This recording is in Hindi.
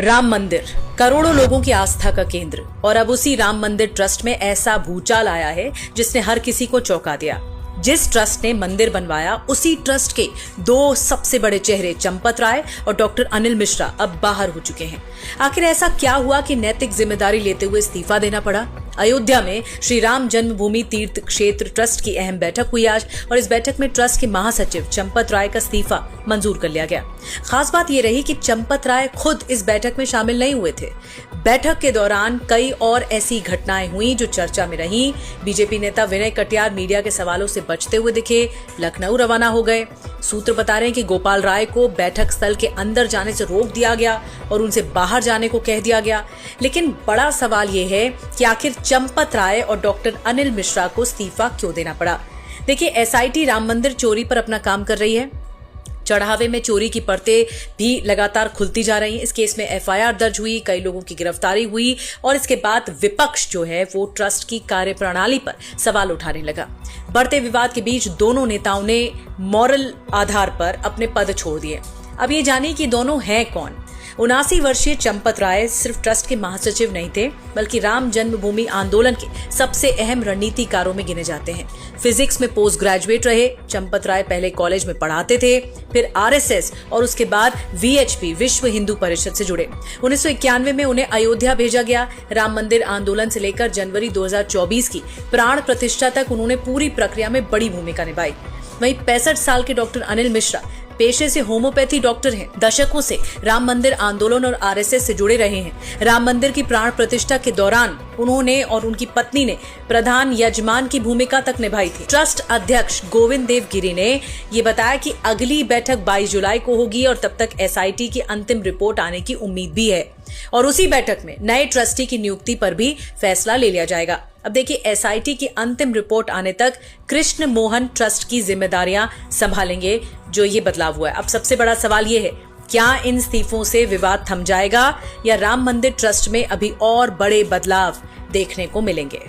राम मंदिर करोड़ों लोगों की आस्था का केंद्र, और अब उसी राम मंदिर ट्रस्ट में ऐसा भूचाल आया है जिसने हर किसी को चौंका दिया। जिस ट्रस्ट ने मंदिर बनवाया, उसी ट्रस्ट के दो सबसे बड़े चेहरे चंपत राय और डॉक्टर अनिल मिश्रा अब बाहर हो चुके हैं। आखिर ऐसा क्या हुआ कि नैतिक जिम्मेदारी लेते हुए इस्तीफा देना पड़ा? अयोध्या में श्री राम जन्मभूमि तीर्थ क्षेत्र ट्रस्ट की अहम बैठक हुई आज, और इस बैठक में ट्रस्ट के महासचिव चंपत राय का इस्तीफा मंजूर कर लिया गया। खास बात यह रही कि चंपत राय खुद इस बैठक में शामिल नहीं हुए थे। बैठक के दौरान कई और ऐसी घटनाएं हुई जो चर्चा में रहीं। बीजेपी नेता विनय कटियार मीडिया के सवालों से बचते हुए दिखे, लखनऊ रवाना हो गए। सूत्र बता रहे हैं कि गोपाल राय को बैठक स्थल के अंदर जाने से रोक दिया गया और उनसे बाहर जाने को कह दिया गया। लेकिन बड़ा सवाल यह है कि आखिर चंपत राय और डॉक्टर अनिल मिश्रा को इस्तीफा क्यों देना पड़ा? देखिए, एसआईटी राम मंदिर चोरी पर अपना काम कर रही है। चढ़ावे में चोरी की परतें भी लगातार खुलती जा रही हैं। इस केस में एफआईआर दर्ज हुई, कई लोगों की गिरफ्तारी हुई, और इसके बाद विपक्ष जो है वो ट्रस्ट की कार्यप्रणाली पर सवाल उठाने लगा। बढ़ते विवाद के बीच दोनों नेताओं ने मॉरल आधार पर अपने पद छोड़ दिए। अब ये जानिए कि दोनों हैं कौन। 79 वर्षीय चंपत राय सिर्फ ट्रस्ट के महासचिव नहीं थे, बल्कि राम जन्मभूमि आंदोलन के सबसे अहम रणनीतिकारों में गिने जाते हैं। फिजिक्स में पोस्ट ग्रेजुएट रहे चंपत राय, पहले कॉलेज में पढ़ाते थे, फिर आरएसएस और उसके बाद वीएचपी विश्व हिंदू परिषद से जुड़े। 1991 में उन्हें अयोध्या भेजा गया। राम मंदिर आंदोलन से लेकर जनवरी 2024 की प्राण प्रतिष्ठा तक उन्होंने पूरी प्रक्रिया में बड़ी भूमिका निभाई। वहीं 65 साल के डॉक्टर अनिल मिश्रा पेशे से होम्योपैथी डॉक्टर हैं। दशकों से राम मंदिर आंदोलन और आरएसएस से जुड़े रहे हैं। राम मंदिर की प्राण प्रतिष्ठा के दौरान उन्होंने और उनकी पत्नी ने प्रधान यजमान की भूमिका तक निभाई थी। ट्रस्ट अध्यक्ष गोविंद देव गिरी ने ये बताया कि अगली बैठक 22 जुलाई को होगी और तब तक एसआईटी की अंतिम रिपोर्ट आने की उम्मीद भी है, और उसी बैठक में नए ट्रस्टी की नियुक्ति पर भी फैसला ले लिया जाएगा। अब देखिए, एसआईटी की अंतिम रिपोर्ट आने तक कृष्ण मोहन ट्रस्ट की जिम्मेदारियां संभालेंगे, जो ये बदलाव हुआ है। अब सबसे बड़ा सवाल ये है, क्या इन इस्तीफों से विवाद थम जाएगा या राम मंदिर ट्रस्ट में अभी और बड़े बदलाव देखने को मिलेंगे?